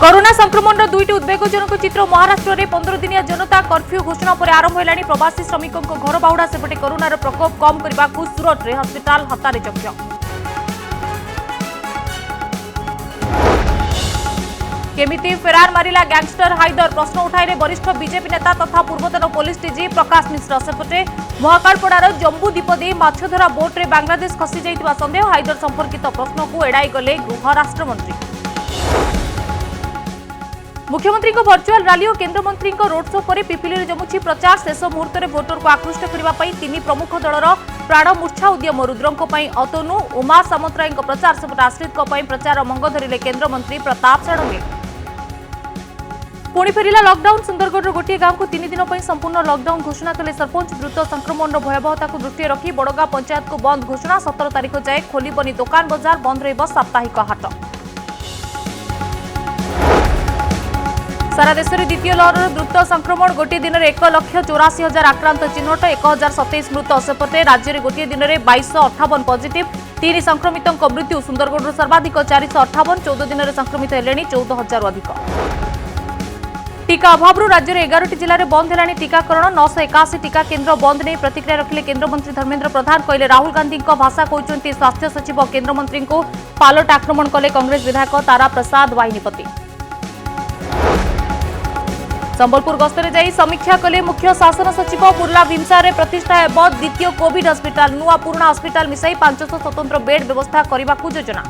Corona संक्रमण दुईटी उद्वेगजनक चित्र महाराष्ट्र में 15 दिनिया जनता कर्फ्यू घोषणा पर आरंभ है प्रवासी श्रमिकों घर बाहुड़ा सेपटे कोरोनार प्रकोप कम करने को सूरत में हस्पिटाल हतारे चक्र। केमिति फेरार मारिला गैंगस्टर हाइदर प्रश्न उठाइले वरिष्ठ बीजेपी नेता तथा पूर्वतन पुलिस डीजी प्रकाश मिश्र सेपटे महाकालपड़ार जम्बू द्वीप दे माछधरा बोट्रे बांग्लादेश खसी जाइतिबा संदेह हाइदर संपर्कित प्रश्न को एड़ाई गले गृह राष्ट्रमंत्री। मुख्यमंत्री को वर्चुआल रैली और केन्द्रमंत्री रोड शो पर पिपिली जमुची प्रचार शेष मुहूर्त में भोटर को आकृष्ट करने तीन प्रमुख दलर प्राण मूर्छा उद्यम रुद्रों अतनु उमा सामंतराय प्रचार सेपटे आश्रित प्रचार मंग धरिले केन्द्रमंत्री प्रताप षडंगी। पुणी फेरिला लॉकडाउन सुंदरगढ़ गोटे गांव को 3 दिन पर संपूर्ण लॉकडाउन घोषणा कले सरपंच द्रुत संक्रमण भयावहता को दृष्टि रखी बड़गा पंचायत को बंद घोषणा 17 तारीख जाए खोलबनी दुकान बजार बंद रह साप्ताहिक हाट। सारा देश में द्वितीय लहर द्रुत संक्रमण गोटे दिन में 1,84,000 आक्रांत चिन्हट 1,027 मृत सेपटे राज्य में गोटे दिन में 2258 पॉजिटिव 3 संक्रमितों मृत्यु सुंदरगढ़ सर्वाधिक 458 14 दिन में संक्रमित हेले 14,000 अधिक। टीका अभाव राज्य में 11 जिले में बंद है टीकाकरण 981 टीका केन्द्र बंद नहीं प्रतिक्रिया रखिले केन्द्रमंत्री धर्मेन्द्र प्रधान कहले राहुल गांधी भाषा कहते स्वास्थ्य सचिव केन्द्रमंत्री को पालट आक्रमण कले कांग्रेस विधायक तारा प्रसाद वाहिनीपति। संबलपुर गस्तर जाई समीक्षा कले मुख्य शासन सचिव बुर्ला भीमसार प्रतिष्ठा हेब द्वितीय कोविड हस्पिटाल नुआ पुराना हस्पिटाल मिसाई 500 स्वतंत्र बेड व्यवस्था करने को योजना।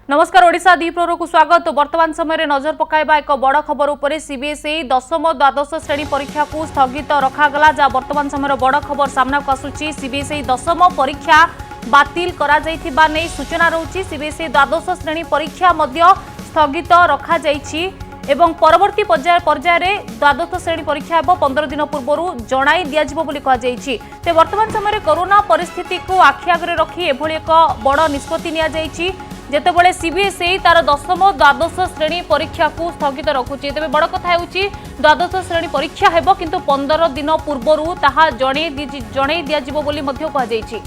नमस्कार ओडिशा दीप्रोर को स्वागत। वर्तमान समय नजर पकाइबा एक बड़ खबर उपर सीबीएसई दशम द्वादश श्रेणी परीक्षा को स्थगित रखागला जहाँ वर्तमान समय बड़ खबर सामना को आसुची सीबीएसई दशम परीक्षा बातिल करा जाइथिबा नै सूचना रहउची। सीबीएसई द्वादश श्रेणी परीक्षा मध्य स्थगित रखा जाइछि एवं परवर्ती पर्याय रे द्वादश श्रेणी परीक्षा हेब 15 दिन पूर्व जणाई दियाजिबो बोली कहा जाइछि। ते वर्तमान समय कोरोना परिस्थिति को आखि आगरे रखी एभली एक बड़ निष्पत्ति निया जाइछि जेतेबेले सीबीएसई तार दशम द्वादश श्रेणी परीक्षा को स्थगित रखुछि। तेबे बड़ कथा हेउछि द्वादश श्रेणी परीक्षा हेब किंतु 15 दिन पूर्व ताहा जणाई दियाजिबो बोली मध्य कहा जाइछि।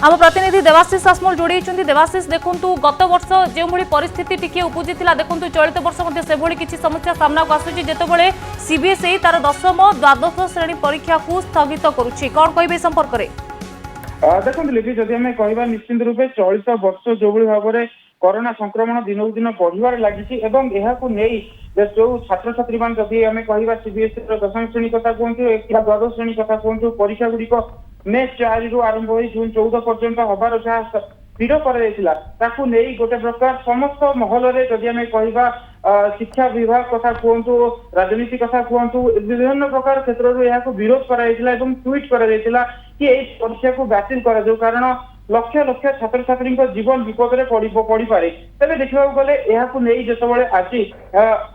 आम प्रतिनिधि देवाशीष सासमल जोड़ी देवाशीष देखु गत वर्ष जो भली परिस्थिति टिके उपजी देखु चलित वर्ष से भली किसी समस्या सामना को आसुची जेतेबेले सीबीएसई तार दशम द्वादश श्रेणी परीक्षा को स्थगित करुछि कौन कहबे संपर्क रे देखो लिपि जदि आम कह निश्चित रूपे चलित वर्ष जो भाव में कोरोना संक्रमण दिन दिन बढ़िबार लगी जो छात्र छात्री मान जदि आम कह सीबीएसई दशम श्रेणी कथा कहतु द्वादश श्रेणी कथा कहतु परीक्षा गुड़िक मे 4 रु आरंभ हो जून 14 पर्यंत हबार जहाँ स्थिर कर गोटे प्रकार समस्त महल में जदि आम कह शिक्षा विभाग कथा कहतु राजनीति कथा कहतु विभिन्न प्रकार क्षेत्र यहाँ विरोध कर ट्वीट कर परीक्षा को बातिल कर कारण लक्ष लक्ष छात्र छात्री जीवन विपद में पड़ पारे। तेज देखा गले नहीं जितेबाला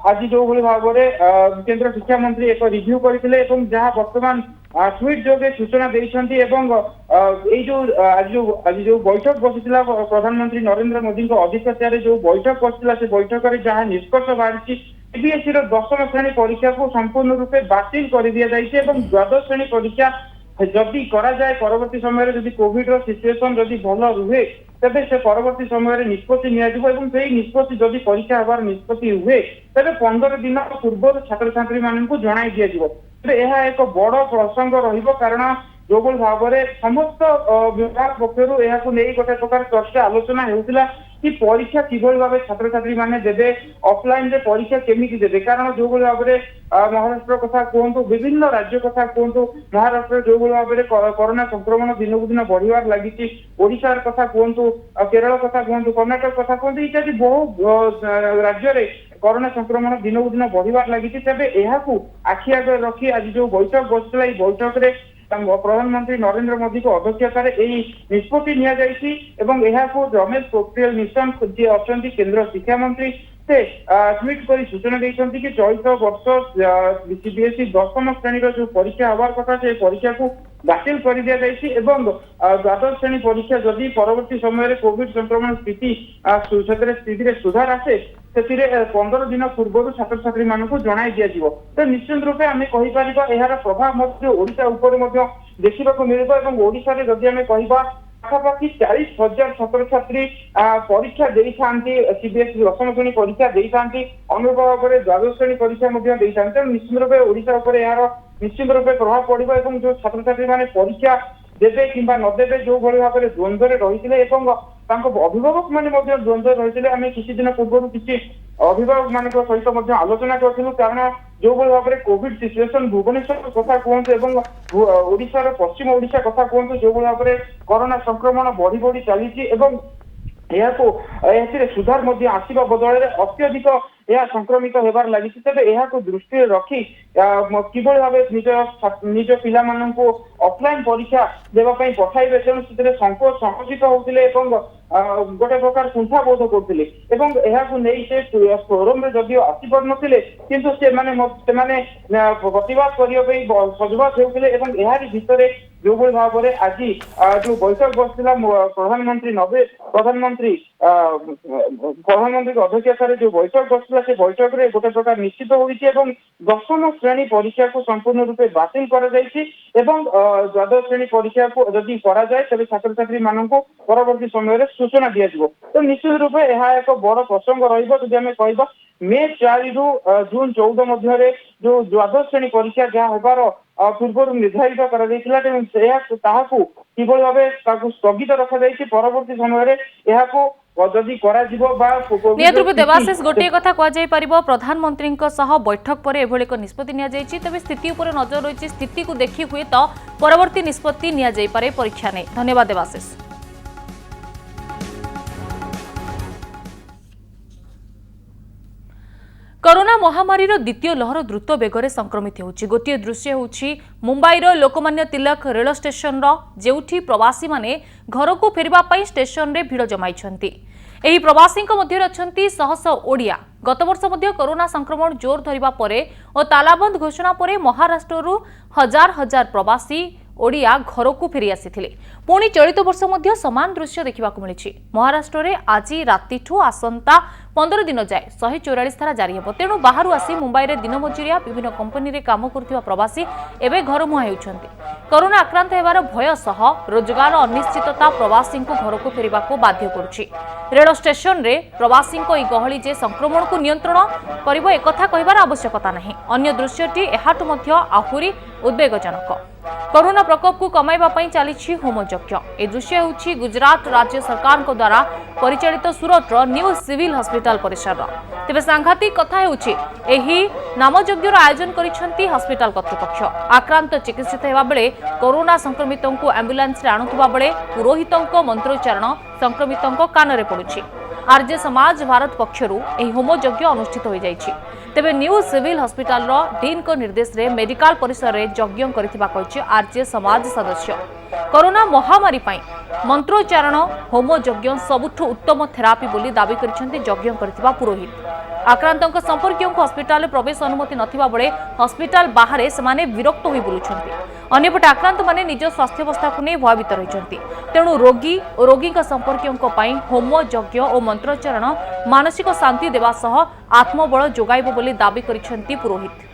आज जो भाव में केंद्र शिक्षा मंत्री एक रिव्यू करते जहाँ वर्तमान ट्वीट जोगे सूचना देते आज जो बैठक बसी प्रधानमंत्री नरेंद्र मोदी अध्यक्षता जो बैठक बसला से बैठक में जहाँ निष्कर्ष बाहरी सीबीएसई दशम श्रेणी परीक्षा को संपूर्ण रूपे बातिल कर दि जाए द्वादश श्रेणी परीक्षा जदि करा जाए परवर्ती समय जदि कोविड सिचुएशन जदि भल रुहे तेबे से परवर्ती समय निष्पत्ति निष्पत्ति जदि परीक्षा हबार निष्पत्ति हुए तेबे 15 दिन पूर्व छात्र छात्री मानक जणाई दिया यह एक बड़ प्रसंग रहिबो कारण जो भाव में समस्त विभाग पक्षर यह गोटे प्रकार चर्चा आलोचना होता कि परीक्षा किभली भाव छात्र छात्री माने देबे ऑफलाइन रे परीक्षा केमिति देबे कारण जो भाव में महाराष्ट्र कथा कहतु विभिन्न राज्य कथा कहतु महाराष्ट्र जो भाव में कोरोना संक्रमण दिन को दिन बढ़िबार लगी ओडिशा कथा कहतु केरल कथा कहतु कर्णाटक कथा कहतु इत्यादि बहु राज्य में कोरोना संक्रमण दिन को दिन बढ़िबार लगी तेबे एहाकू आखि आगे रखी आज जो बैठक बसला बैठक में प्रधानमंत्री नरेंद्र मोदी को अध्यक्षतार निष्पत्ति रमेश पोखरियाल निशंक जी अच्छा केंद्र शिक्षा मंत्री से ट्वीट कर सूचना देते कि चलित वर्ष सीबीएसई दशम श्रेणी जो परीक्षा हबार कथा से परीक्षा को बातिल कर दि जाए द्वादश श्रेणी परीक्षा जदि परवर्ती समय कोविड संक्रमण स्थिति सुधार आसे से 15 दिन पूर्व छात्र छात्री मानक जणाई दिया तो निश्चित रूपे आम कहीपर यार प्रभाव ओडिशा उपर देखा मिल ओडिशा रे जदि आमे कहबा पाखापाखि 40,000 छात्र छात्री परीक्षा दे सीबीएसई 10म श्रेणी परीक्षा दे अनुरूप भाव में द्वादश श्रेणी परीक्षा तेणु निश्चित रूपे ओडिशा उपर यार निश्चित रूपे प्रभाव पड़ो और जो छात्र छात्री मैंने परीक्षा देवे कि नदेवे जो भाई भाव में द्वंद्व रही अभिभावक मैंने द्वंद्व रही आम किसी दिन पूर्व किसी अभिभावक मान सहित आलोचना करूँ कारण जो भाव में कोविड सिचुएसन भुवनेश्वर कथा कहतु ओडिशार पश्चिम ओडिशा कथा कहतु जो भाव में कोरोना संक्रमण बढ़ी बढ़ी चली सुधार आसवा बदल अत्यधिक यह संक्रमित होबार लगी तेज यह दृष्टि रखी कि भाव निज पिला ऑफलाइन परीक्षा देवाई पठाइबे तेणु से संकोच संकुचित होते गोटे प्रकार कुंठा बोध करते फोरम जदिव आसपार नथिले किंतु से प्रतिवाद करने सजबाज होते यार भितर जो भाव में आज जो बैठक बसला प्रधानमंत्री की अध्यक्षतार जो बैठक बसला से बैठक में गोटे प्रकार निश्चित होती 10म श्रेणी परीक्षा को संपूर्ण रूपे बातिल द्वादश श्रेणी परीक्षा को जदि करा जाए तेज छात्र छात्री मान परवर्ती समय सूचना दि तो निश्चित रूपे यह एक बड़ प्रसंग रही कह मे 4 रु जून 14 मध्य जो द्वादश श्रेणी परीक्षा जहाँ होबार पूर्व निर्धारित कि भाव स्थगित रखा परवर्ती समय नियत रूपे देवाशिष गोटे कथा कह प्रधानमंत्री बैठक पर एभली एक निष्पत्ति तेज स्थिति उपर नजर रही स्थिति को देखि हुए तो परवर्ती निष्पत्ति निपारे परीक्षा नहीं। धन्यवाद देवाशिष। कोरोना महामारी द्वितीय लहर द्रुत बेगर संक्रमित होउछि। गोटे दृश्य होउछि मुंबईर लोकमान्य तिलक रेल स्टेशन जेउठी प्रवासी माने घर को फेरिबा पई स्टेशन रे भीड़ जमाइछंती। एही प्रवासी मध्य अछंती शह शह ओडिया। गत वर्ष मध्य कोरोना संक्रमण जोर धरिबा परे और तालाबंद घोषणा परे महाराष्ट्ररू हजार हजार प्रवासी ओडिया घर को फेरी आसिथिले। पुणी चलित वर्ष मध्य समान दृश्य देखा मिली। महाराष्ट्र में आज राति आसंता 15 दिन जाए 144 धारा जारी हो तेणु बाहर आसी मुंबई में दिन मजुरिया विभिन्न कंपनी रे काम करुवा प्रवासी एवं घर मुहां होउछंती। कोरोना आक्रांत हेबार भय सह रोजगार अनिश्चितता प्रवासी को घर को फेरिबा को बाध्य करुछि। रेल स्टेशन रे प्रवासी गहली जे संक्रमण को नियंत्रण करिबो एकथा कहिबार आवश्यकता नहीं। अन्य दृश्यटी एहाटु मध्य आहुरी उद्वेगजनक। कोरोना प्रकोप को कमाइबा पई चली होमयज्ञ। ए दृश्य होछि गुजरात राज्य सरकार द्वारा परिचालित सूरत न्यू सिविल हॉस्पिटल परिसर। तेबे सांघातिक कथा होछि एही नामयज्ञर आयोजन करिसेंती हॉस्पिटल कर्तृपक्ष। आक्रांत चिकित्सित हेबा बेले कोरोना संक्रमितों को एम्बुलेंस रे आणुथबा बेले पुरोहितों मंत्रोच्चारण संक्रमितों कान रे पड़ुछि। आर्य समाज भारत पक्षरु एही होमयज्ञ अनुष्ठित हो जाइछि। तेबे न्यू सिविल हॉस्पिटल डीन को निर्देश रे मेडिकल परिसर रे यज्ञ करिथिबा कहिछि आर्य समाज सदस्य। कोरोना महामारी पई मंत्रोच्चारण होमयज्ञ सबुठु उत्तम थेरापी बोली दाबी करिसेंती यज्ञ करिथिबा पुरोहित। आक्रांतों संपर्कियों को हॉस्पिटल प्रवेश अनुमति नथिबा बेले हॉस्पिटल बाहर से विरक्त होई बुलुछंती। अन्यपटे आक्रांत माने निज स्वास्थ्यावस्था को नहीं भयभीत रहिछंती। तेणु रोगी और रोगी संपर्कियों पई होम यज्ञ और मंत्रोच्चारण मानसिक शांति देवा सह आत्मबल जोगाइबो बोली दाबी करिसेंती पुरोहित।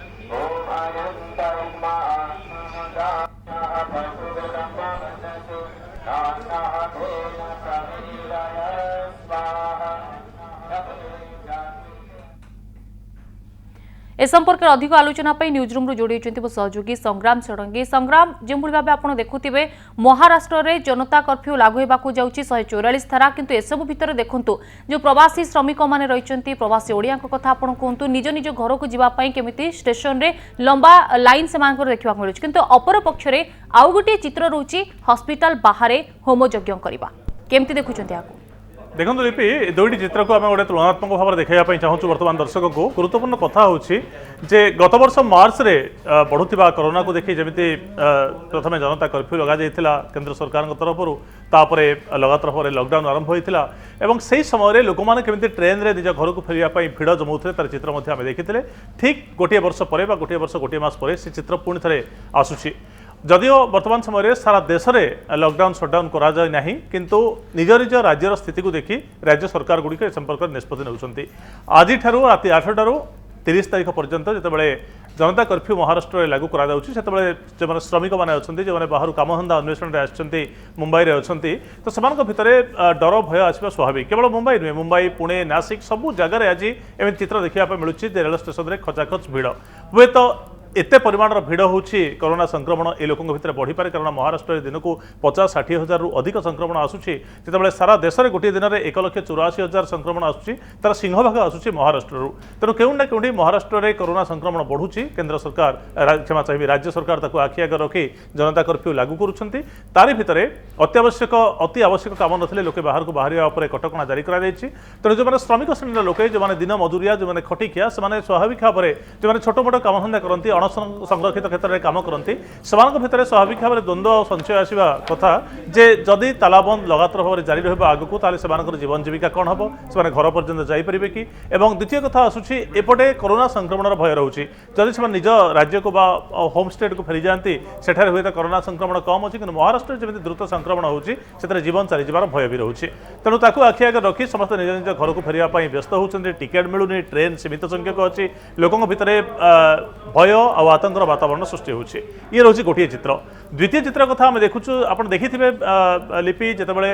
ए संपर्क में अधिक आलोचना न्यूजरूम जोड़ी सहयोगी संग्राम षडंगी। संग्राम जो भाव आप देखुवे महाराष्ट्र में जनता कर्फ्यू लागू होगा जाऊँगी 144 धारा किंतु एसबू भितर देखु जो प्रवासी श्रमिक मैंने रही प्रवासी ओडिया कथा आप कहतु निज निज घर को जावाई केमी स्टेशन रे लंबा लाइन से देखा मिलूँ किंतु अपर पक्ष में आउ गोटे चित्र रोचे हॉस्पिटल बाहर होमयज्ञ करवा केमती देखुं। देखो लिपि दुईटी चित्र को आम गोटे तुलनात्मक भाव में देखा चाहूँ बर्तमान दर्शक को गुरुत्वपूर्ण कथा हूँ जे गत वर्ष मार्च रे बढ़ुवा कोरोना को देखी जमी प्रथम जनता कर्फ्यू लग जाइए केंद्र सरकार तरफ तापरे लगातार भाव लॉकडाउन आरंभ होता और से समय लोक मैंने केमी ट्रेन रे निज घर को फेरवाई भिड़ जमाऊे तार चित्र आम देखी ठीक गोटे वर्ष पर गोटे वर्ष गोटे मास पर से चित्र पुणी थे आसूसी जदिओ वर्तमान समय सारा देश में लॉकडाउन सटडाउन करा जाए नहीं किंतु निज निज राज्यर स्थिति को देखी राज्य सरकार गुड़िक संपर्क निष्पत्ति नेउछंती। आज राति 8 टारू 30 तारीख पर्यंत जितेबाला जनता कर्फ्यू महाराष्ट्र में लागू करा जाउछि सेतबेले जे श्रमिक माने अछंती जे बाहर कामधंदा अन्वेषण रे आछंती मुंबई रे अछंती तो समान भितर डर भय आसवा स्वाभाविक केवल मुंबई नुहे मुंबई पुणे नासिक सबु जगह आज एम चित्र देखा मिलूँ रेल स्टेशन में खचाखच भिड़ हुए तो एते परिमाणर भिड़ होउछि कोरोना संक्रमण ए लोकंक भितर बढ़ी पारे कारण महाराष्ट्र दिन को 50-60 हजार रु अधिक संक्रमण आसुछि जेतेबेले सारा देश में गोटे दिन में 1,84,000 संक्रमण आसुछि तार सिंहभाग आसुछि महाराष्ट्र तेणु केउं ना केउंठी महाराष्ट्र में कोरोना संक्रमण बढ़ुछि केंद्र सरकार क्षमा चाहिए राज्य सरकार ताकू आखि आगे रखी जनता कर्फ्यू लागू करुछंती तारि भितरे अति आवश्यक काम नथिले लोके बाहर को बाहरिया उपरे कटकणा जारी करा जायछि तेणु जो श्रमिक श्रेणी लोके जो दिन मजूरिया जो खटिकिया से स्वाभाविक भाव में जो छोट मोट कामधंदा करती संरक्षित क्षेत्र में कम करती से स्वाभाविक भाव में द्वंद्व और संचय आसवा कथा जे जदि तालाबंद लगातार भाव में जारी रहा आगक ताले जीवन जीविका कौन हम से घर पर्यंत जापरेंगे कि द्वितीय कथा आसूची एपटे कोरोना संक्रमण भय रोचे जदि से निज राज्य को होम स्टेट को फेरी जाती सेठारे हुए कोरोना संक्रमण कम अच्छी कि महाराष्ट्र जमी द्रुत संक्रमण होती जीवन चली जाबार भय भी रोचे तेणु ताकू आखि आगे रखी समस्त निज निज घर को फेरवाई व्यस्त होती टिकेट मिलूनी ट्रेन सीमित संख्यक अच्छी लोकों भितर भय आ आतंकर वातावरण सृष्टि होछि ये रोचे गोटे चित्र द्वितीय चित्र कथा आम देखुछु आपण देखिथिबे लिपि जेतेबेले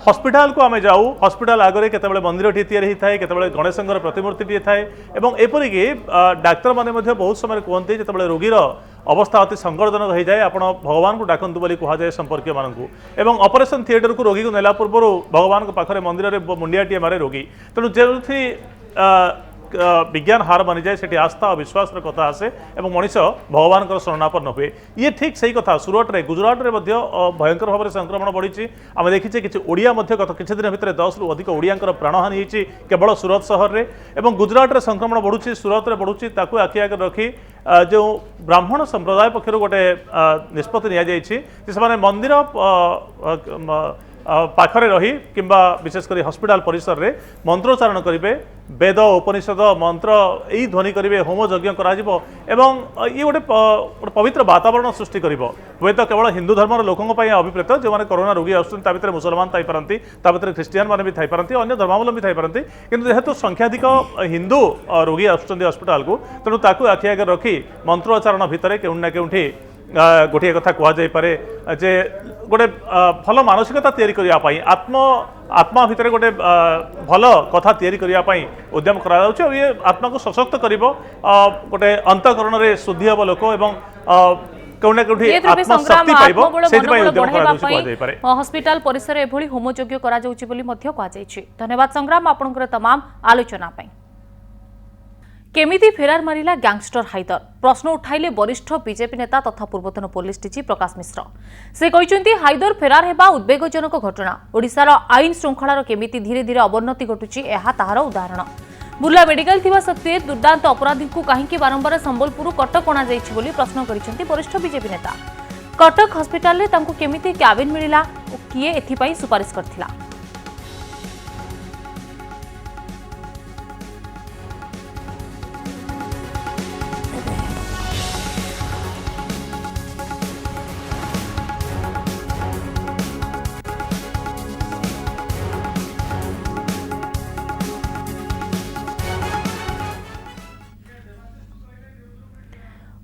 हॉस्पिटल को आम जाऊ हॉस्पिटल आगे केतेबेले मंदिर टी तैयारी थाए केतेबेले गणेशंकर प्रतिमूर्ति टी थाए एवं एपरिकी डाक्तर माने मध्य बहुत समय कहते जेतेबेले रोगीर अवस्था अति संकटजनक हो जाए आपण भगवान को डाकंतु बोली कहा जाए संपर्क मानू एवं ऑपरेशन थिएटर को रोगी को नेला पूर्व भगवान पाखरे मंदिर में मुंडियाटीए मारे रोगी तेणु जो विज्ञान हार बनी जाए से आस्था और विश्वास कथा आसे और मनीष भगवान शरणापन्न हुए ये ठीक सही कथा सूरत रे गुजरात रे भयंकर भाव में संक्रमण बढ़ी आम देखीचे कि ओडिया गत किसी दिन भितर 10 रु अधिक ओडिया प्राणहानि होती केवल सूरत सहर में और गुजरात रे संक्रमण बढ़ुची सूरत रे बढ़ुची ताकू आखि आगे रखी जो ब्राह्मण संप्रदाय पक्षर गोटे निष्पत्ति नि मंदिर पाखरे रही किंबा विशेषकर हॉस्पिटल परिसर रे मंत्रोच्चारण करेंगे वेद उपनिषद मंत्र यही ध्वनि करेंगे होम यज्ञ एवं ये गोटे पवित्र वातावरण सृष्टि कर हे तो केवल हिंदू धर्म लोकों अभिप्रेत जो मैंने कोरोना रोगी आसते मुसलमान थी ख्रीस्टियान मैंने भी थी अन्य धर्मावलंबी थी कि जेहेतु संख्याधिक हिंदू रोगी आसुच्च हॉस्पिटल को तेणु ताकू आखि आगे रखी मंत्रोच्चारण भितर केउना केउठी गोटे कथा कहुपे जे गोटे भल मानसिकता तैयारी करने आत्मा भितर गोटे भल कथा तैयारी करने उद्यम करा ये आत्मा को सशक्त कर गोटे अंतकरण में शुद्धि हम लोक कौन कौटी आत्मशक्ति पाइब हॉस्पिटल परिसर एभली होमयज्ञ करा जाउछि बोली मध्य कहा जायछि। धन्यवाद संग्राम आपनकर तमाम आलोचना पाई। केमिति फेरार मारिला गैंगस्टर हाइदर प्रश्न उठाइले वरिष्ठ बीजेपी नेता तथा पूर्वतन पुलिस डीजी प्रकाश मिश्र। से कहते हाइदर फेरार हेबा उद्वेगजनक घटना ओडिशार आईन श्रृंखलार केमिति धीरे धीरे अवनति घटुछि एहा ताहार उदाहरण। बुर्ला मेडिकल थिबा सत्वे दुर्दांत अपराधी को काहेकि बारंबार संबलपुर कटक अणा जाइछि बोली प्रश्न करिसेंति वरिष्ठ बीजेपी नेता। कटक हॉस्पिटल रे तांको केमिति क्याबिन मिलिला ओ किए एथिपाई सुपारिश करथिला।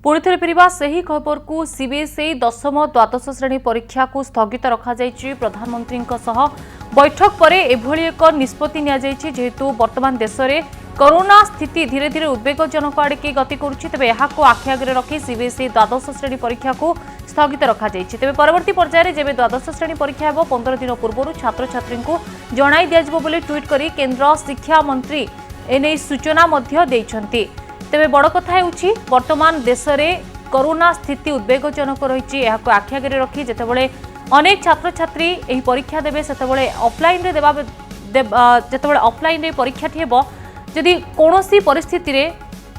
पुणी थे फेरिबा सही खबर को सीबीएसई 10म द्वादश श्रेणी परीक्षा को स्थगित रखा जायछि। प्रधानमंत्री बैठक पर एभली एक निष्पत्ति निया जायछि जेहेतु वर्तमान देश में कोरोना स्थिति धीरे धीरे उद्वेगजनक आड़े गति करुछि तेबे एहाको आखि आगे रखी सीबीएसई द्वादश श्रेणी परीक्षा को स्थगित रखा जायछि। तेबे परवर्ती पर्यायर जेबे द्वादश श्रेणी परीक्षा हेबो 15 दिन पूर्व छात्र छात्री को जणाई दिया जिवो बोली ट्वीट करी केंद्र शिक्षा मंत्री एने सूचना मध्य दैछन्ति। तेबे बड़ कथा हेउछि वर्तमान देश में कोरोना स्थिति उद्वेगजनक रही एहाको आखि आगे रखी जेतेबेले अनेक छात्र छात्री एही परीक्षा देबे सेतेबेले ऑफलाइन रे देबा जेतेबेले ऑफलाइन रे परीक्षाटी हेबो जदि कोनोसी परिस्थिति रे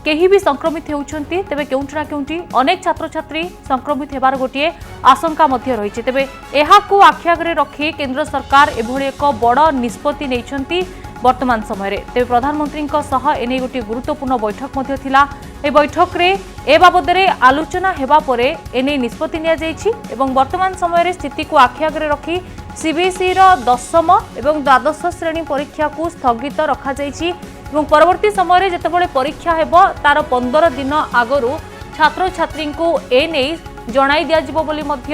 केही भी संक्रमित होउछन्ति तेबे केउंठा केउंठी अनेक छात्र छात्री संक्रमित हेबार गोटिए आशंका मध्य रही। तेबे एहाको आखि आगे रखी केंद्र सरकार एभली एक बड़ निष्पत्ति नेइछन्ति वर्तमान समय रे। तेबे प्रधानमंत्री एने गोटे गुरुत्वपूर्ण बैठक मध्य थिला। ए बैठक रे ए बाबद रे आलोचना हेबा परे एने निष्पत्ति निया जायछि एवं वर्तमान समय रे स्थिति को आखि आगे रखी सीबीएसई रो 10म एवं द्वादश श्रेणी परीक्षा को स्थगित रखा जायछि। ଏବଂ ପରବର୍ତ୍ତୀ ସମୟରେ ଯେତେବେଳେ ପରୀକ୍ଷା ହେବ ତାର 15 ଦିନ ଆଗରୁ ଛାତ୍ରଛାତ୍ରୀଙ୍କୁ ଏ ନେଇ ଜଣାଇ ଦିଆଯିବ ବୋଲି ମଧ୍ୟ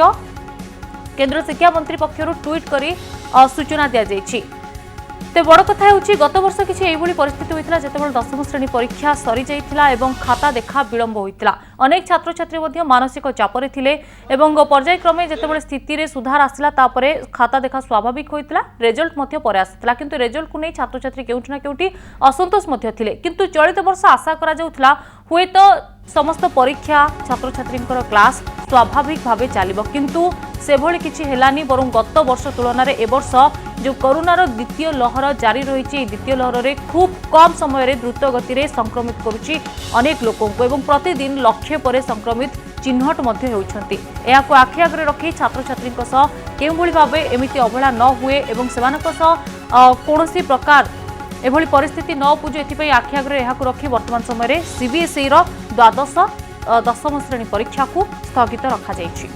केंद्र शिक्षा मंत्री पक्षर ट्वीट कर सूचना दि जाइए। तो बड़ कथा होची गत वर्ष किसी एभली परिस्थिति होता जितेबाला 10वीं श्रेणी परीक्षा सरी जाइथिला एवं खाता देखा विलंब होता अनेक छात्र छात्री मध्य मानसिक चापरे थिले एवं पर्यायक्रमे जितेबाला स्थिति रे सुधार आसिला तापरे खाता देखा स्वाभाविक होइतिला रिजल्ट मध्य परे आसितिला किंतु रिजल्ट को नहीं छात्र छात्री केउठी ना केउठी असंतोष मध्य थिले किंतु चलित वर्ष आशा करा जाउथिला हुए तो समस्त परीक्षा छात्र छात्री क्लास स्वाभाविक भाव चलो किंतु से भली किछि हेलानी बरं गत वर्ष तुलन में ए वर्ष जो कोरोनार द्वितीय लहर जारी रही द्वितीय लहर में खूब कम समय द्रुत गति में संक्रमित करुच्ची अनेक लोकों को एवं प्रतिदिन लक्षे पर संक्रमित चिन्हट होती आखि आगे रखी छात्र छात्री केउभली भाव एमती अवहेला न हुए एवं कौन प्रकार एभली परिस्थिति न उपजु एथिपाई आखि आगे रखी वर्तमान समय सीबीएसई द्वादश दशम श्रेणी परीक्षा को स्थगित रखा जाइछि।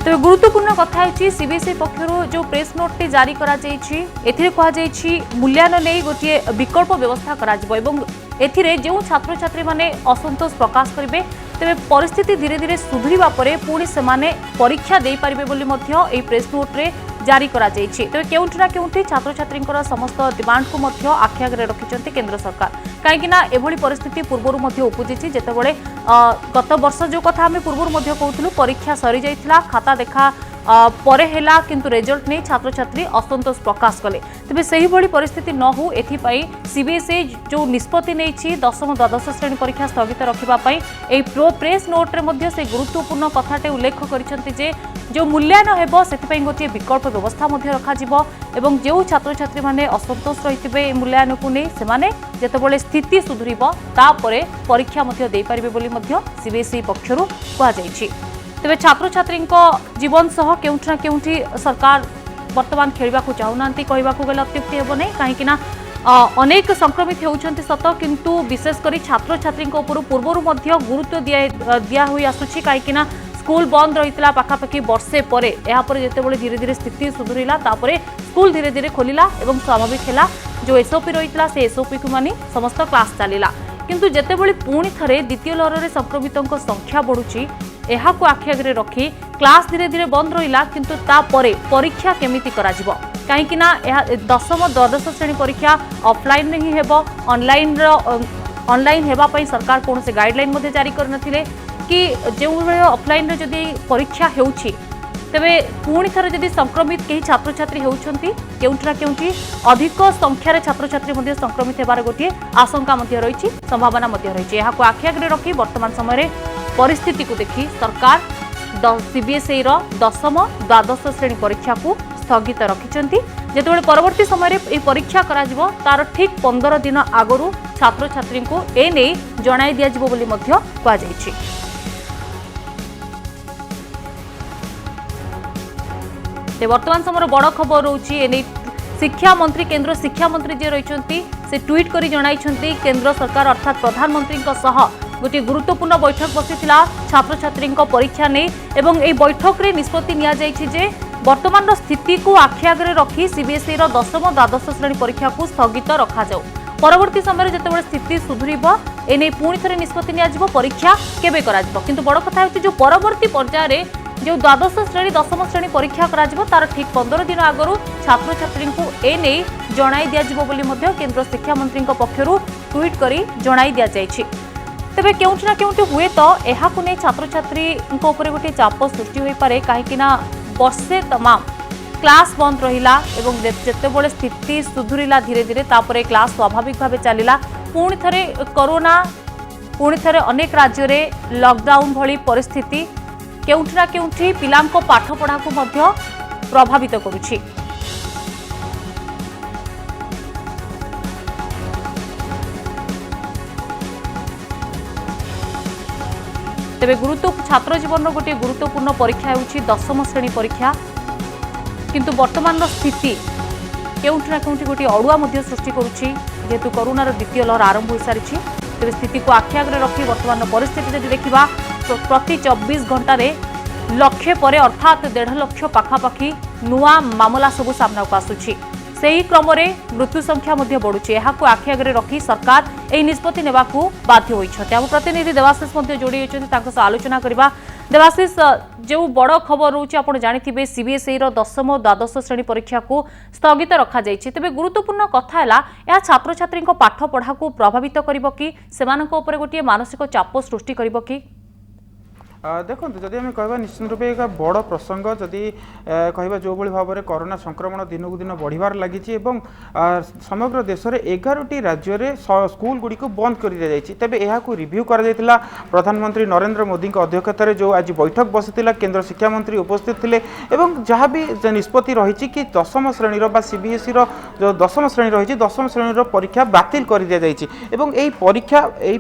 तेज गुरुत्वपूर्ण कथा है सीबीएसई पक्षर जो प्रेस नोट टी जारी कहुई मूल्यांकन नहीं गोटे विकल्प व्यवस्था कर जो छात्र छात्री माने असंतोष प्रकाश करेंगे तेज परिस्थिति धीरे धीरे सुधुरिबा परे पुणी से परीक्षा दे पारिबे बोली मध्य एई प्रेस नोट रे जारी करा जाइछि। तेज केउठी ना केउठी छात्र छात्री समस्त डिमांड को मध्य आखि आगे रखिछन्ति केंद्र सरकार कहीं एभली परिस्थिति पूर्व मध्य उपजिछि जेतेबेले गत वर्ष जो कथा आम पूर्व कहूँ परीक्षा सरी जाइथिला खाता देखा परे हेला किंतु रिजल्ट नहीं छात्र छात्री असंतोष प्रकाश कले तेज से भली परिस्थिति न हो एथिपाई सीबीएसई जो निष्पत्ति नहीं दशम द्वादश श्रेणी परीक्षा स्थगित रखापी ए प्रेस नोट रे मध्य से गुरुत्वपूर्ण कथाटे उल्लेख करिसेंति जे जो मूल्यांकन हेबो सेथिपाई गोटे विकल्प व्यवस्था मध्य रखा एवं जो छात्र छात्री माने असंतोष रहिथिबे मूल्यांकन को नहीं सेमाने जेतेबेले स्थिति सुधुरिबो तापरे परीक्षा मध्य दे पारिबे बोली मध्य सीबीएसई पक्षरु कहा जाइछि। तेबे छात्र छात्री जीवन सह केउठी ना केउठी सरकार वर्तमान खेलवा चाहूना कहवाक गले अत्युक्ति हेब नहीं कहीं अनेक संक्रमित होउछन्ति सत किंतु विशेषकर छात्र छात्री पूर्वर गुरुत्व दिया हुई आसुछि कहीं स्कूल बंद रही पाखापाखि वर्षे पर यापर जितेबाला धीरे धीरे स्थिति सुधुरिला तापरे स्कूल धीरे धीरे खोलिला एवं स्वाभाविक है जो एसओपी रही से एसओपी को मानी समस्त क्लास चलला किंतु जितेबाला पुणी थे द्वितीय लहर में संक्रमितों संख्या बढ़ुची एहाकु आखि आगे रखी क्लास धीरे धीरे बंद रहा किंतु तापरे परीक्षा केमिति कराजिबो कहीं दशम द्वादश श्रेणी परीक्षा ऑफलाइन नहीं हेबो ऑनलाइन हेबा पई सरकार कौन से गाइडलाइन मध्य जारी करनथिले कि जो ऑफलाइन रे जदि परीक्षा हेउछि तेबे पुणी थरे जदि संक्रमित कहीं छात्र छात्री होउछन्ति केउठी ना केउठी अधिक संख्यार छात्र छात्री मध्य संक्रमित हेबार गोटे आशंका मध्य रही संभावना मध्य रही एहाकु आखि आगे रखी वर्तमान समय परिस्थिति को देखी सरकार सीबीएसई दशम द्वादश श्रेणी परीक्षा को स्थगित रखिछन्ति जेतेबेले परवर्ती समय ए परीक्षा कराजिबो तार ठीक 15 दिन आगरू छात्र छात्री को ए नै जणाई दियाजिबो बोली मध्य कहा जाइछि। वर्तमान समय बड़ खबर रोची शिक्षा मंत्री केंद्र शिक्षा मंत्री जे रही से ट्वीट करी जणाइछन्ति केंद्र सरकार अर्थात प्रधानमंत्री गोटे गुरुत्वपूर्ण बैठक बसीथिला छात्र छात्री परीक्षा नहीं एवं ए बैठक रे निष्पत्ति निया जाइछि जे वर्तमान स्थिति को आखि आगे रखी सीबीएसई दशम द्वादश श्रेणी परीक्षा को स्थगित रखा जाऊ परवर्ती समय जितेबाला स्थिति सुधुरिबो एने पुणी थे निष्पत्ति निया परीक्षा केबे कराजिबो किंतु बड़ कथा होछि जो परवर्ती पर्याय जो द्वादश श्रेणी दशम श्रेणी परीक्षा करा तार ठीक 15 दिन आगरू छात्र छात्री को ए नहीं जणाई दिया बोली मध्य केंद्र शिक्षा मंत्री पक्षरु ट्वीट करी जणाई दिया जाइछि। तेबे केउठी ना केउठी हुए तो एहाकु नै छात्र छात्री ऊपर गोटे चाप सृष्टि होई पारे कहीं वर्षे तमाम क्लास बंद रहिला एवं जेतेबेले स्थिति सुधुरिला धीरे धीरे तापरे क्लास स्वाभाविक भाव चलिला पुणी थरे कोरोना पुणी थरे अनेक राज्य में लॉकडाउन भली परिस्थिति केउठी ना केउठी पिलांको पाठ पढ़ा को मध्य प्रभावित करुछि। तेबे छात्र जीवन गोटे गुरुत्वपूर्ण परीक्षा होउछि 10म श्रेणी परीक्षा किंतु वर्तमान स्थिति केउठी ना केउठी गोटे अड़ुआ मध्य सृष्टि करुछि जेहेतु कोरोनार द्वितीय लहर आरंभ हो सारी तेज स्थिति को आखि आगे रखी वर्तमान परिस्थिति जदि देखा प्रति 24 घंटे लक्षे पर अर्थात 1.5 लाख पाखापाखि नुआ मामला सबू सामना को आसुछि सेही क्रम मृत्यु संख्या मध्य बढ़ुछि एहाकु आखि आगे रखी सरकार एही निष्पत्ति नेबाकू बाध्य होइछथि। आम प्रतिनिधि देवाशीष मध्य जोड़ी होइछथि तांको सह आलोचना करबा। देवाशीष जो बड़ खबर रोचे आप जानिथिबे सीबीएसई रो 10म और द्वादश श्रेणी परीक्षा को स्थगित रखा जाइछि तेबे गुरुत्वपूर्ण कथा हैला या छात्र छात्री को पाठ पढ़ा को प्रभावित करिवो कि सेमानक ऊपर गोटे मानसिक चाप सृष्टि करिवो कि देखो जदि आम कह निश्चित रूपे एक बड़ प्रसंग जदि कह जो भाव में कोरोना संक्रमण दिन को दिन बढ़िबार लगी समग्र देश में 11टी राज्य में स्कूल गुड़ी को बंद कर दिया जाइए तेबे यह रिव्यू कर प्रधानमंत्री नरेंद्र मोदी अध्यक्षतार जो आज बैठक बसी केंद्र शिक्षा मंत्री उपस्थित थे एवं जहाँ भी निष्पत्ति रही कि 10म श्रेणी सीबीएसई जो 10म श्रेणी रही 10म श्रेणी परीक्षा बातिल कर दिया जाइए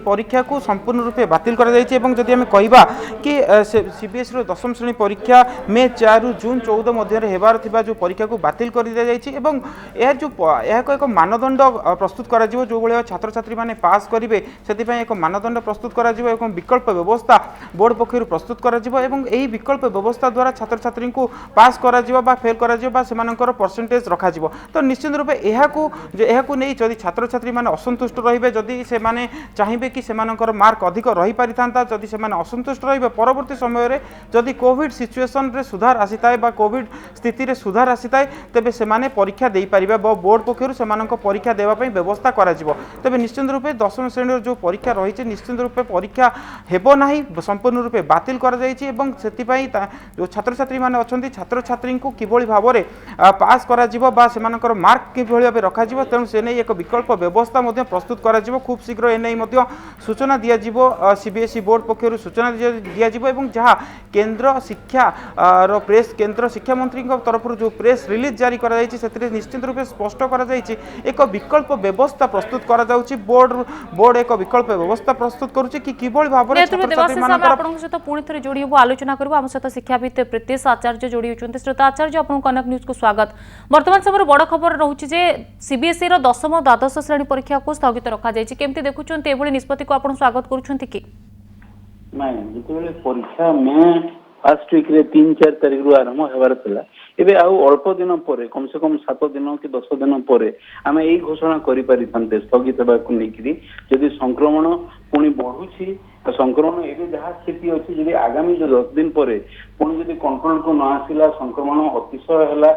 परीक्षा को संपूर्ण रूपे बातिल कर जदि आम कहवा कि सीबीएसई 10म श्रेणी परीक्षा मे 4 रु जून 14 मध्य हेबार थिबा जो परीक्षा को बातिल कर दिया जाइए एवं एक मानदंड प्रस्तुत करा जिवो जो भाया छात्र छात्री माने पास करेंगे से एक मानदंड प्रस्तुत करा जिवो एवं विकल्प व्यवस्था बोर्ड पक्षर प्रस्तुत करा जिवो एवं एही विकल्प व्यवस्था द्वारा छात्र छात्री को पास करा जिवो बा फेल करा जिवो बा सेमानकर परसेंटेज रखा जिवो तो निश्चित रूपे एहाकू नहीं जदि छात्र छात्री माने असंतुष्ट रहिबे जदि से माने चाहिबे कि सेमानकर मार्क अधिक रही पारिथांता जदि से माने असंतुष्ट रहिबे परवर्ती समय रे जदि कोविड सिचुएशन रे सुधार आसीताए बा कोविड स्थिति रे सुधार आसीताए तेबे सेमाने परीक्षा देई परिबे बोर्ड पक्षरु सेमानक परीक्षा देवा पई व्यवस्था करा जिवो तेबे निश्चित रूपे 10म श्रेणी जो परीक्षा रही निश्चित रूपे परीक्षा हेबो नाही संपूर्ण रूपे बातिल करा जायछि एवं सेति पई जो छात्र छात्री माने अछंती छात्र छात्री को किभଳି भाबरे पास करा जिवो बा सेमानकर मार्क किभଳି भाबे रखा जिवो तेणु से नै एक विकल्प व्यवस्था मध्ये प्रस्तुत करा जिवो खूब शीघ्र एनै मध्ये सूचना दिया जिवो सीबीएसई बोर्ड पक्षरु सूचना दिया जिवो एवं जहाँ केंद्र शिक्षा प्रेस केंद्र शिक्षा मंत्री तरफ जो प्रेस रिलीज जारी करा जायछि सेतिरे निश्चित रूपे स्पष्ट करा जायछि एक विकल्प व्यवस्था प्रस्तुत करा जाउछि बोर्ड एक विकल्प व्यवस्था प्रस्तुत करूछि कि किभଳି भाबरे छात्र छात्री मानकर आपन सहित पुणी थरे जोड़ी हो आलोचना करबो हम सहित शिक्षाविद प्रीतेश आचार्य जोड़ी होचंती श्रोता आचार्य आपन कनक न्यूज को स्वागत। वर्तमान समय बड़ खबर रहउछि जे सीबीएसई रो 10म और द्वादश श्रेणी परीक्षा को स्थगित रखा जायछि केमति देखुचंती एभଳି निष्पत्ति को आपन स्वागत करूचंती कि नहीं जिते परीक्षा मे फास्ट वीक रे 3-4 तारिख रु आरंभ हेबार थिला एबे आउ अल्प दिन पर कम से कम 7 दिन कि 10 दिन पर आम यही घोषणा करि पारि थांते स्थगित हेबा को लेकिरी जदि संक्रमण पुणी बढ़ुछि संक्रमण एबे जहाँ स्थिति अछि जदि आगामी जो 10 दिन पर पुणी जदि कंट्रोल को न आसिला संक्रमण अतिशय हैला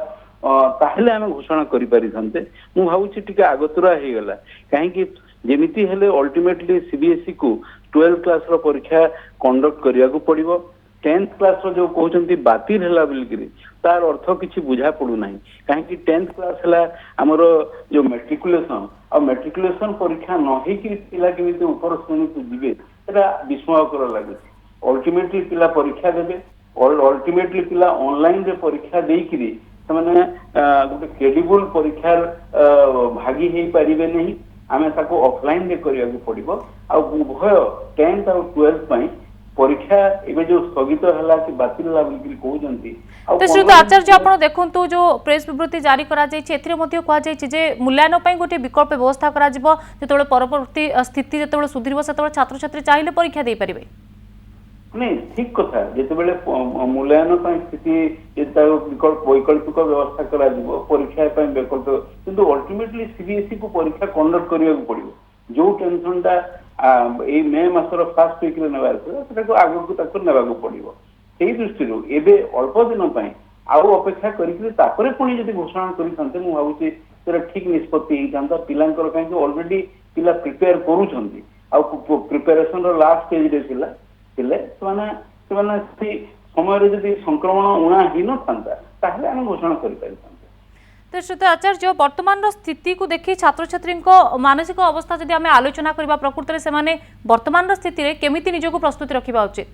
ताहेले आम घोषणा करि पारि थांते मु भाबुछि टिके आगतुरा हे गेला काहे कि जेमिति हेले अल्टीमेटली सीबीएसई को 12 क्लास रो परीक्षा कंडक्ट करिया को पड़िबो 10th क्लास रो जो कहउचंती बातिल हैला बिलगिरी तार अर्थ किछि बुझा पड़ू नाही काहे कि 10th क्लास हैला हमरो जो मैट्रिकुलेशन परीक्षा न हे कि पिला केमिति ऊपर श्रेणी को जिवे एटा विस्मयकर लागे अल्टीमेटली पिला परीक्षा देबे और अल्टीमेटली पिला ऑनलाइन रे परीक्षा देई कि माने गोटे क्रेडिबल परीक्षार भागी हे परिबे नहीं आमे ताको ऑफलाइन रे करिया को पड़िबो आ उभय 10th और 12th पई परीक्षा एबे जो स्थगित हला कि बातिल हला बिल्कुल कहउजंती तो श्रोता आचार्य आपण देखंतु जो प्रेस विवृत्ति जारी करा जायछि एथिरे मध्ये कहआ जायछि जे मूल्यांकन पई गोटे विकल्प व्यवस्था करा जिवो जेतोळे परवर्ती स्थिति जेतोळे सुधरिबो सेतोळे छात्र छात्री चाहिले परीक्षा देई परिबे नहीं ठीक कथा जेतेबेले मूल्यांकन स्थिति विकल्प वैकल्पिक व्यवस्था करा जिवो परीक्षा पई विकल्प किंतु अल्टीमेटली सीबीएसई को परीक्षा कंडक्ट करिया को पड़िबो जो टेंशन टा ए मे मासर फास्ट वीक रे नेबार सेटा को आगु को तक नेबा को पड़िबो सेही दृष्टि रो एबे अल्प दिन पई आउ अपेक्षा करिकि तापरे पुणी जदि घोषणा करि थांते मु भाबुछि सेटा ठीक निष्पत्ति हि थांता पिलांकर काहे कि ऑलरेडी पिला प्रिपेयर करूछंती आ प्रिपरेशन रो लास्ट स्टेज रे थिला ସେମାନେ ସମୟରେ ଯଦି ସଂକ୍ରମଣ ଉଣା ହେଇନଥାନ୍ତା ତାହେଲେ ଆମେ ଘୋଷଣା କରିପାରିଥାନ୍ତେ। तो श्रोता आचार्य वर्तमान स्थिति को देखि छात्र छात्री मानसिक अवस्था जदि आम आलोचना करबा प्रकृति से माने वर्तमान स्थिति रे केमिति निजको प्रस्तुति रखिबा उचित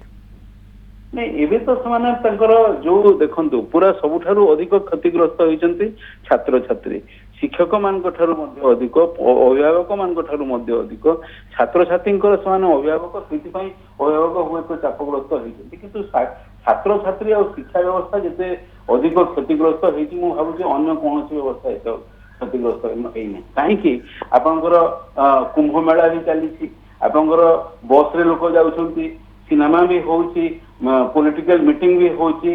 नहीं एबे तो समाने तंकर जो देखंतु पूरा सबुठारु अधिक क्षतिग्रस्त होइचंती छात्र छात्री शिक्षक मान अधिक अभिभावक मान अधिक छात्र छात्री से अभिभावक से अभिभावक हुए तो चापग्रस्त होती किंतु छात्र छात्री और शिक्षा व्यवस्था जिते अधिक क्षतिग्रस्त होती मुझे भावुँ अन्य कौन व्यवस्था एत क्षतिग्रस्त होना कहीं आपंकर कुंभ मेला भी चली आपंकर बस रे लोक जाऊँगी सिनेमा भी होची पॉलिटिकल मीटिंग भी होची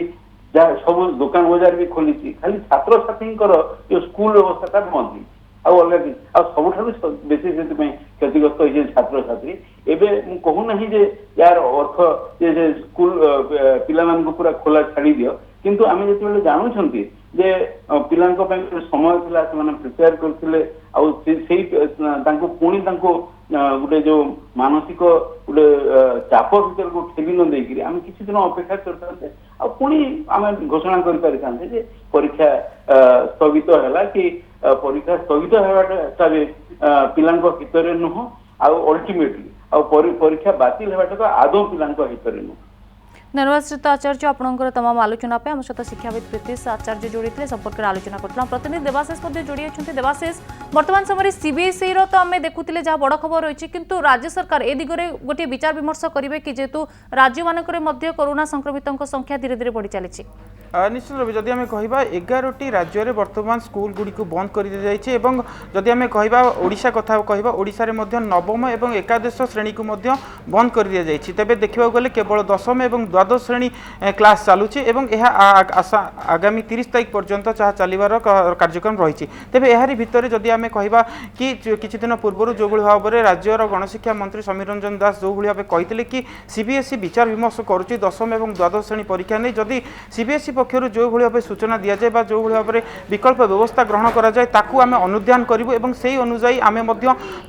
जहाँ सब दुकान बाजार भी खोली खाली छात्र छात्री जो स्कूल व्यवस्था बंद अलग सबुठ बेसी से क्षतिग्रस्त होती छात्र छात्री एवं कहूना यार अर्थ जे स्कूल पिला पूरा खोला छाड़ी दियो किंतु आम जो जानूँ जे पिला समय था प्रिपेयर करते पुणी गोटे जो मानसिक गोटे चाप भर को ठेली न देकर आम किसी दिन अपेक्षा करते पुणी आम घोषणा कर परीक्षा स्थगित है कि परीक्षा स्थगित होगाटा पिला हित नुह अल्टिमेटली परीक्षा बातिल होगाटा आदौ पिला हित नुह। धन्यवाद श्रीत आचार्य आपंकर तमाम आलोचना पे आम सहित शिक्षाविद प्रीतिश आचार्य जोड़ी संपर्क में आलोचना करता प्रतिनिधि देवाशीष जोड़ी अच्छा देवाशीष वर्तमान समय सीबीएसई तो आम देखुले जहाँ बड़ खबर रही किंतु राज्य सरकार ए दिगरे गोटे विचार विमर्श करेंगे कि जेहेतु राज्य मानक कोरोना संक्रमितों संख्या धीरे धीरे बढ़ी चली निश्चित रूप जदि आम कह 11टी राज्य में बर्तमान स्कूल गुड़ी को बंद कर दी जाइए और जदि आम कह ओडिशा कथा कह ओडिशा रे मध्य नवम और एकादश श्रेणी को मध्य बंद कर दी जाइए तेज देखा गले केवल दशम और द्वादश श्रेणी क्लास चलुची आगामी 30 तारीख पर्यंत जहाँ चलवर कार्यक्रम रही तेज यार भितर जदि आम कह कि किछि दिन पूर्व जो भाव में राज्यर गणशिक्षा मंत्री समीर रंजन दास जो भाव कहते कि सीबीएसई विचार विमर्श करुच्ची दशम और द्वादश श्रेणी परीक्षा नहीं जदि सीबीएसई पक्षर जो भाव सूचना दि जाए जो भाव में विकल्प व्यवस्था ग्रहण कराए ताकू आम अनुध्यान करूँ और से अनुजाई आम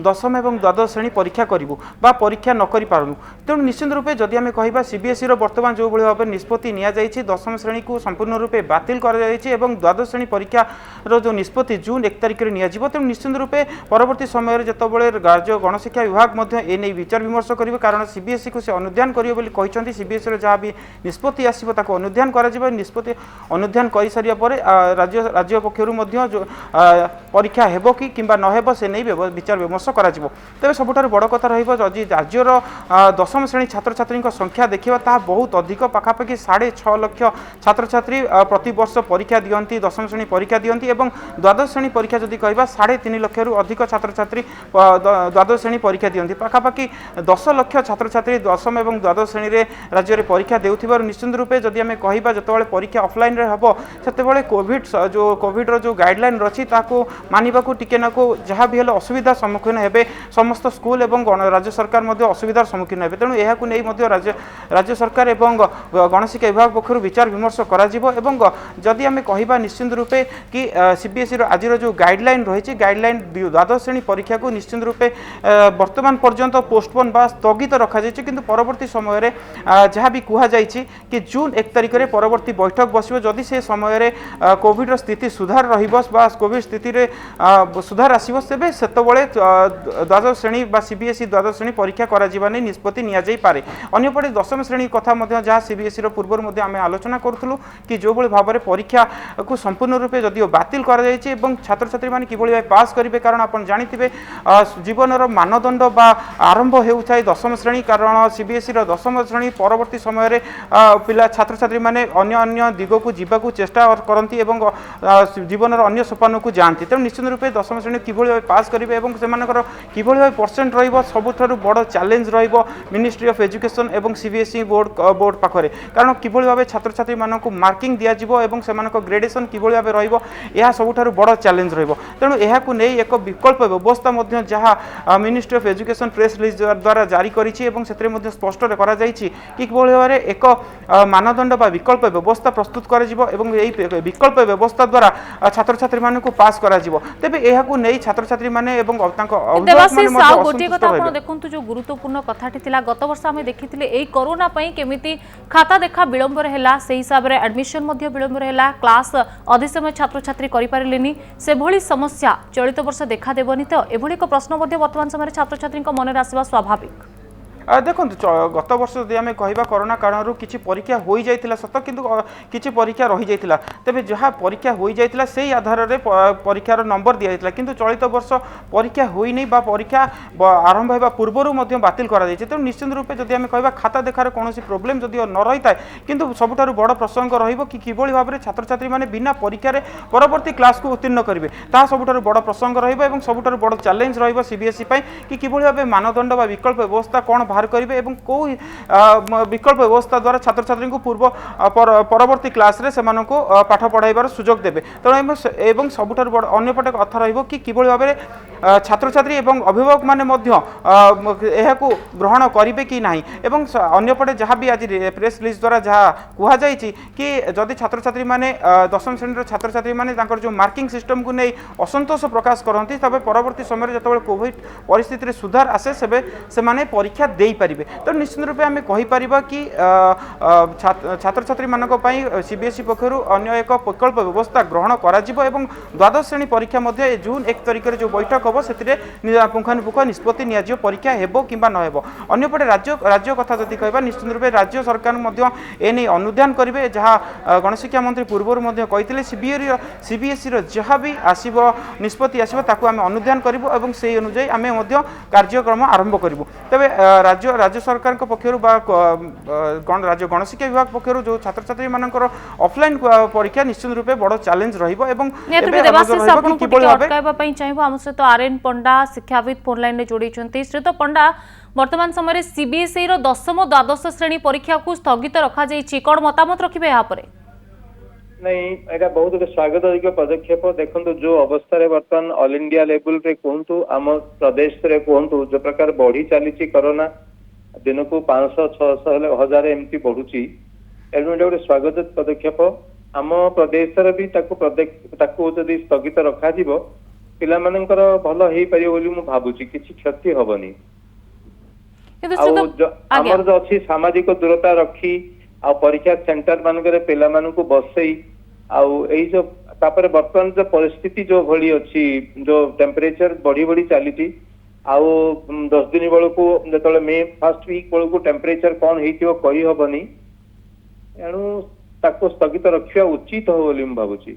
दशम और द्वादश श्रेणी परीक्षा करूँ परीक्षा न करूँ तेणु निश्चित रूपे जदि आम कह सीबीएसई बर्तमान जो भाव में निष्पत्ति नि दशम श्रेणी को संपूर्ण रूपे बातिल और द्वादश श्रेणी परीक्षार जो निष्पत्ति जून 1 तारिख में तेणु निश्चित रूपे परवर्ती समय जितेबाला राज्य गणशिक्षा विभाग एने विचार विमर्श करेंगे कारण सीबीएसई को से अनुध्यान करेंगे सीबीएसई जहाँ भी निष्पत्ति आसो अनुध्यान कर निष्पत्ति अनुध्यान कर सारिया पर राज्य पक्षर जो परीक्षा हेबो कि किंबा न हेबो से नहीं विचार विमर्श करा जिवो तेबे सबुठार बड़ कथा रहिबो जदि राज्यर दशम श्रेणी छात्र छात्री संख्या देखिबा ता बहुत अधिक पाखापाखि 6.5 लाख छात्र छात्री प्रति वर्ष परीक्षा दियंती दशम श्रेणी परीक्षा दियंती एवं द्वादश श्रेणी परीक्षा जदि कहबा 3.5 लाख रु अधिक छात्र छात्री द्वादश श्रेणी परीक्षा दियंती पाखापाखि 10 लाख छात्र छात्री दशम एवं द्वादश श्रेणी रे राज्य रे परीक्षा देउथिबार निश्चित रूपे जदि आमे कहबा जतबेले परीक्षा ऑफलाइन रे हबो सेतेबेले कोविड रो जो गाइडलाइन रछि ताको मानिबाकू टिके नाको जहाँ भी हेले असुविधा सम्मुखीन हेबे समस्त स्कूल एवं राज्य सरकार मध्य असुविधार सम्मुखीन हेबे तेणु एहाकू नै मध्य राज्य सरकार एवं गणशिक्षा विभाग पक्षरु विचार विमर्श करा जिवो एवं जदि आमे कहिबा निश्चित रूपे कि सीबीएसई रो आज जो गाइडलाइन रही गाइडलाइन द्वादश श्रेणी परीक्षा को निश्चित रूपे वर्तमान पर्यंत पोस्टपोन बा स्थगित रखा जायछि किंतु परवर्ती समय रे जहाँ भी कुहा जायछि कि जून 1 तारिख रे परवर्ती बैठक बसिबो जदि से समय रे कोविड रो स्थिति सुधार रहिबो बा कोविड स्थिति रे सुधार आसिबो सेबे सेतबेले द्वादश श्रेणी बा सीबीएसई द्वादश श्रेणी परीक्षा करा जिबा नै निष्पत्ति निया जाई पारे अन्यपटे दशम श्रेणी कथा मध्य जहाँ सीबीएसई रो पूर्व मध्य आमे आलोचना करथुलु कि जो भली भाव में परीक्षा को संपूर्ण रूपे जदिओ बातिल करा जायछि एवं छात्र छात्री माने किभली भाव पास करिवे कारण आपण जानिथिबे जीवनर मानदंड बा आरंभ हेउथाय दशम श्रेणी कारण सीबीएसई रो दशम श्रेणी परवर्ती समय रे पिला छात्र छात्री माने अन्य अन्य दिग को जीवाकू चेष्टा करती एवं जीवन अन्य सोपान को जाती तेणु निश्चित रूपे दशम श्रेणी किभली भाव पास करेंगे और से किभली भाव परसेंट रहिबो सबुठारु बड़ चैलेंज रहिबो मिनिस्ट्री ऑफ एजुकेशन एवं सीबीएसई बोर्ड पाखरे कारण किभली भाव छात्र छात्री मानक मार्किंग दिया जिवो एवं सेमानक ग्रेडेशन किभली भाव रहिबो यह सबुठारु बड़ चैलेंज रहिबो तेणु एहाकू नै एक विकल्प व्यवस्था मध्य जहाँ ministry of education press release द्वारा जारी करिछि एवं सेतरे मध्य स्पष्ट करा जायछि कि किभली भाव एक मानदंड बा विकल्प व्यवस्था प्रस्तुत करा जिवो एवं एई विकल्प व्यवस्था द्वारा छात्र छात्री मानक पास करा जिवो तेबे एहाकू नै छात्र छात्री माने एवं तांको अभिभावक माने मध्य गोटे कथा आपण देखंतु जो गुरुत्वपूर्ण कथाटी थिला गत वर्ष आमे देखिथिले एई कोरोना पई केमिति खाता देखा विलंब रहेला से हिसाब रे एडमिशन मध्य विलंब रहेला क्लास अधिक समय छात्र छात्री करि पारिलेनी से भली समस्या चलित वर्ष देखा देबनी तो एभली को प्रश्न मध्य वर्तमान समय छात्र छात्री को मन रे आसीबा स्वाभाविक देखो गत वर्ष जदि आम कह कोरोना कारण किसी परीक्षा हो जाता सत किंतु किसी परीक्षा रही जाता तेज जहाँ परीक्षा हो जाता से आधार में परीक्षार नंबर दि जाता किंतु चलित वर्ष परीक्षा होनी बा परीक्षा आरंभ होगा पूर्वर बातिल कर तेणु निश्चित रूपे जदि आम कह खाता देखार कौन प्रोब्लेम जदि न रही है किंतु सबुठारु बड़ प्रसंग कि भाव में छात्र छात्री मैंने बिना परीक्षार परवर्ती क्लास को उत्तीर्ण करेंगे ता सबुठारु बड़ प्रसंग रही सबुठारु बड़ चैलेंज रही सीबीएसई कि किभली भाव मानदंड बा विकल्प व्यवस्था कौन बाहर करेंगे और कौ विकल्प व्यवस्था द्वारा छात्र छात्री को पूर्व परवर्ती क्लास रे से पाठ पढ़ाइबार सुजोग देवे तेणु सबुठारु बड़ अन्यपटे कथा रहिबो कि किभली भाव में छात्र छात्री एवं अभिभावक माने ग्रहण करेंगे कि नहीं एवं अन्यपटे जहाँ भी आज प्रेस रिलीज द्वारा जहाँ कहुई कि जदि छात्र छात्री माने दशम श्रेणी छात्र छात्री माने जो मार्किंग सिस्टम को नहीं असंतोष प्रकाश करती तबे परवर्ती समय जो कोविड परिस्थिति सुधार आसे से माने परीक्षा दे पारे तो निश्चित रूपे आम कहीपर कि छात्र छात्री मानक सीबीएसई पक्षर अन्य एक विकल्प व्यवस्था ग्रहण करा एवं द्वादश श्रेणी परीक्षा जून 1 तारिख जो बैठक हम से पुंखानुपुख निष्पत्ति नि परीक्षा हेबो किंबा न हेबो अन्यपटे राज्य कथा जदि कहबा निश्चित रूपे राज्य सरकार एने अनुध्यान करेंगे जहाँ गणशिक्षा मंत्री पूर्व कहते सीबीएसई जहाँ भी आसब निष्पत्ति आसो ताकू आम अनुध्यान करूँ और से अनुजाई आम कार्यक्रम आरंभ करूँ तेज राज्य सरकार पक्षर राज्य गणशिक्षा विभाग पक्षर जो छात्र छात्री मानकर ऑफलाइन परीक्षा निश्चित रूपे बड़ चैलेंज आम सहित आरएन पंडा शिक्षाविद फोन लाइन में जोड़ी श्रीत पंडा वर्तमान समय सीबीएसई दशम द्वादश श्रेणी परीक्षा को स्थगित रखा कौन मतामत रखिए यहाँ पर नहीं एटा बहुत गोटे स्वागत पदक्षेप देखो जो अवस्था बर्तमान ऑल इंडिया लेवल रे कहतु आम प्रदेश रे कहतु जो प्रकार बढ़ी चली कोरोना दिन को 500 600 1000 एमती बढ़ुची एणु गोटे स्वागत पदक्षेप आम प्रदेश भी जदि स्थगित रखा पिला मानकर भल हो पारे बोली मु भाबुची किछि क्षति हबनी आमर जो अच्छी सामाजिक दूरता रखी आ परीक्षा सेंटर मानकर पिला मानकु बसई जो तापर वर्तमान जो परिस्थिति जो भली अच्छी जो टेम्परेचर बढ़ी बढ़ी चली 10 दिन बेलू जो मे फर्स्ट वीक बेलू टेम्परेचर कौन कही हबनी एणु ताको स्थगित रखा उचित हो बोली मु भाबुची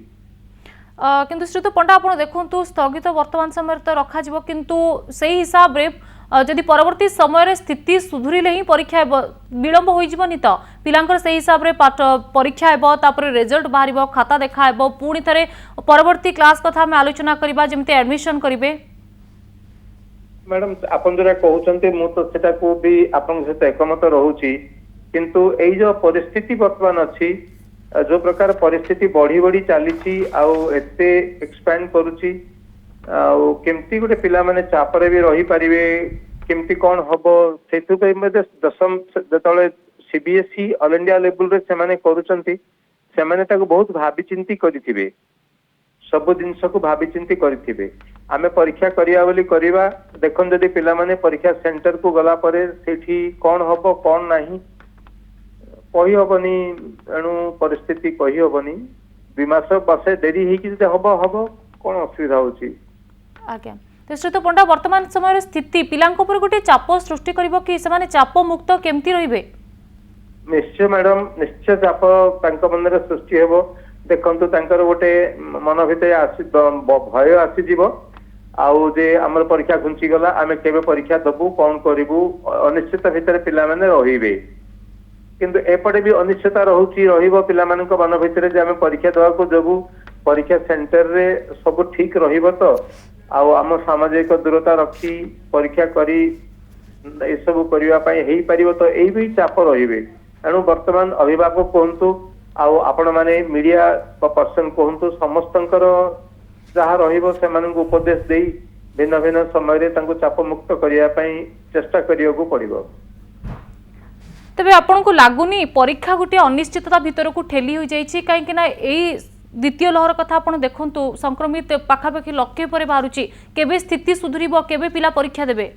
किंतु श्रीत पंडा आप देखु स्थगित वर्तमान समय तो रखा किंतु से हिसाब रे जदि परवर्ती समय स्थिति सुधुरिले ही परीक्षा विलंब होइजबनी तो पिलांकर से हिसाब रे परीक्षा हेबो तापर रिजल्ट बाहरिबो खाता देखा हेबो पुणी थरे परवर्ती क्लास कथा में आलोचना करिबा जेमते एडमिशन करिवे मैडम आपन जरा कहउचंते मु तो सेटा को भी आपन सहित एकमत रहउची किंतु एई जो परिस्थिति वर्तमान अछि जो प्रकार परिस्थिति बढ़ी बढ़ी चली एते एक्सपैंड करुची केमती गोटे पिला माने चापरे भी रही पारिबे केमती कौन हबो सेतु पे दशम जतले सीबीएसई ऑल इंडिया लेवल रे से माने करूचंती से माने ताको बहुत भाबी चिंती करिथिबे सब जिनस को भाबी चिंती करिथिबे आमे परीक्षा करिया बोली करिवा देखन जदी पिला माने परीक्षा सेंटर को गला परे सेठी कौन हबो कौन नाही कही हबनी एणु परिस्थिति कही हबनी 2 मास बसे देरी ही कि हबो हबो कौन असुविधा होची आज्ञा तो श्रीत पंडा वर्तमान समय स्थिति पिलांक ऊपर गोटे चाप सृष्टि करिवो कि से माने चाप मुक्त केमती रहिबे निश्चय मैडम निश्चय चाप तांक मन रे सृष्टि हेबो देखंतु तांकर गोटे मन भितर आसी भय आसी जीवो आउ जे हमर परीक्षा घुंची गला आमे केबे परीक्षा दबु कौन करिवु अनिश्चित भितर पिला माने रहिबे किंतु एपटे भी अनिश्चितता रहुची रहिबो पिला मानक मन भितर जे आमे परीक्षा देवा को जबु परीक्षा सेंटर रे सब ठीक रहिबो तो आम सामाजिक दूरता रखी परीक्षा करी ए सब करिवा पई हेई परिबो तो एई भी चाप रहिबे एणु वर्तमान अभिभावक कहंतु आपण माने मीडिया पर्सन कहंतु समस्तंकर जहाँ रहिबो से मानक उपदेश देई भिन्न भिन्न समय रे तांको चाप मुक्त करिया पई चेष्टा करियो को पड़िबो तबे आपन को लागुनी परीक्षा गुटे अनिश्चितता भीतर को ठेली हो जाइछि काहे कि ना एई द्वितीय लहर कथा आपण देखंतु संक्रमित पाखापाखि लक्षे पर बाहरुची केबे स्थिति सुधरिबो केबे पिला परीक्षा देबे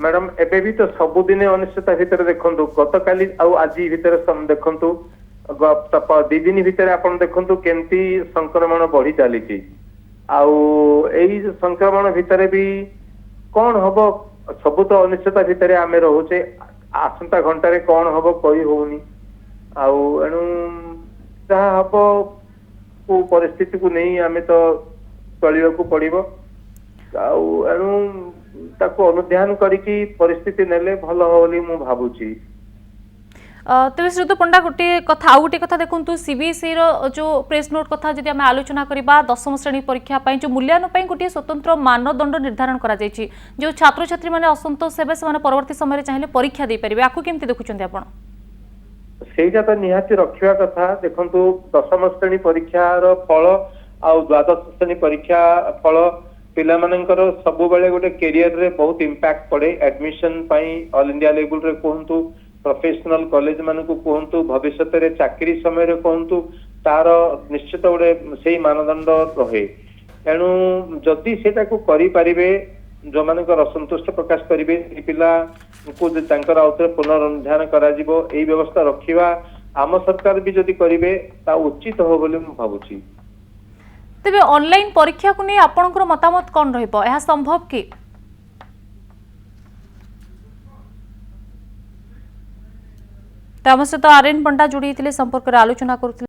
मैडम एबे भी तो सब दिन अनिश्चितता भीतर देखंतु गतकाली आउ आजि भीतर देखंतु 2 दिन भीतर आपण देखंतु केमती संक्रमण बढ़ी चली आउ एई संक्रमण भीतर भी कौन हबो ସବୁ ତ ଅନିଶ୍ଚିତ ଭିତରେ ଆମେ ରହୁଛେ ଆସନ୍ତା ଘଣ୍ଟାରେ କଣ ହବ କହି ହଉନି ଆଉ ଏଣୁ ଯାହା ହବ କୋଉ ପରିସ୍ଥିତିକୁ ନେଇ ଆମେ ତ ଚଳିବାକୁ ପଡିବ ଆଉ ଏଣୁ ତାକୁ ଅନୁଧ୍ୟାନ କରିକି ପରିସ୍ଥିତି ନେଲେ ଭଲ ହବ ବୋଲି ମୁଁ ଭାବୁଛି। तेज श्रीयुत पंडा गोटे कथा आउ गोटे कथा देखु सीबीएसई जो प्रेस नोट कथा जब आम आलोचना करवा दशम श्रेणी परीक्षा जो मूल्यांकन गोटे स्वतंत्र मानदंड निर्धारण कर जो छात्र छात्री मैंने असंतोष हे से परवर्ती समय चाहिए परीक्षा दे पारे आपको केमती देखुं आप ସେଇଟା ତ ନିହାତି ରଖିବା କଥା ଦେଖନ୍ତୁ ଦଶମ ଶ୍ରେଣୀ ପରୀକ୍ଷାର ଫଳ ଆଉ ଦ୍ୱାଦଶ ଶ୍ରେଣୀ ପରୀକ୍ଷା ଫଳ ପିଲାମାନଙ୍କର ସବୁବେଳେ ଗୋଟେ କ୍ୟାରିୟରରେ ବହୁତ ଇମ୍ପାକ୍ଟ ପଡେ ଆଡମିସନ ପାଇଁ ଅଲ ଇଣ୍ଡିଆ ଲେଭେଲରେ କୁହନ୍ତୁ ପ୍ରଫେସନାଲ କଲେଜ ମାନଙ୍କୁ କୁହନ୍ତୁ ଭବିଷ୍ୟତରେ ଚାକିରି ସମୟରେ କୁହନ୍ତୁ ତାର ନିଶ୍ଚିତ ଗୋଟେ ସେଇ ମାନଦଣ୍ଡ ରହେ ତେଣୁ ଯଦି ସେଟାକୁ କରିପାରିବେ ଯୋଉମାନଙ୍କର ଅସନ୍ତୁଷ୍ଟ ପ୍ରକାଶ କରିବେ ଏ ପିଲାଙ୍କୁ ତାଙ୍କର ଆଉଥରେ ପୁନରୁଦ୍ଧାର କରାଯିବ ଏଇ ବ୍ୟବସ୍ଥା ରଖିବା ଆମ ସରକାର ବି ଯଦି କରିବେ ତା ଉଚିତ ହବ ବୋଲି ମୁଁ ଭାବୁଛି। तेबे ऑनलाइन परीक्षा को नहीं आपनकर मतामत कौन रहिबो यह संभव कि आम सहित आर्यन पंडा जोड़ी संपर्क में आलोचना करुଥିଲେ।